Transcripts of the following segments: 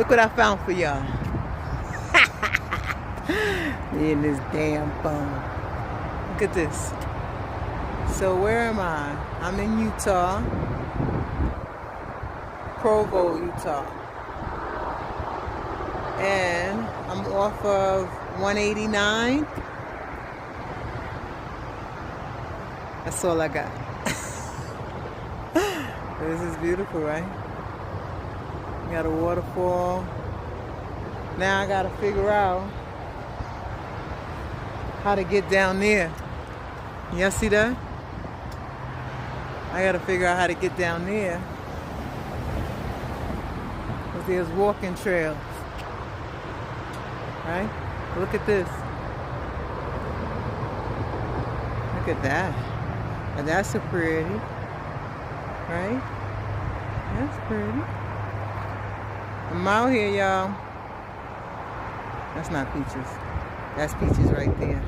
Look what I found for y'all. In this damn phone. Look at this. So where am I? I'm in Utah. Provo, Utah. And I'm off of 189. That's all I got. This is beautiful, right? We got a waterfall. Now I gotta figure out how to get down there. Y'all see that? I gotta figure out how to get down there. Because there's walking trails. Right? Look at this. Look at that. And that's so pretty. Right? That's pretty. I'm out here, y'all. That's not peaches. That's peaches right there.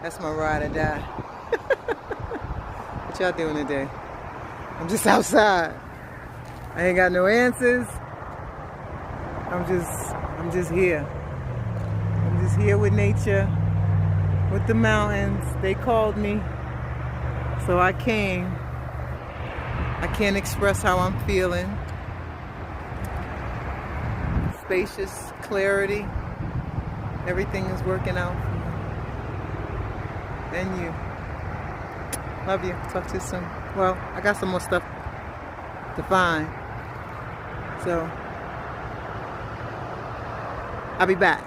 That's my ride or die. What y'all doing today? I'm just outside. I ain't got no answers. I'm just here. I'm just here with nature, with the mountains. They called me, so I came. I can't express how I'm feeling. Spacious, clarity. Everything is working out for me. And you. Love you. Talk to you soon. Well, I got some more stuff to find. So, I'll be back.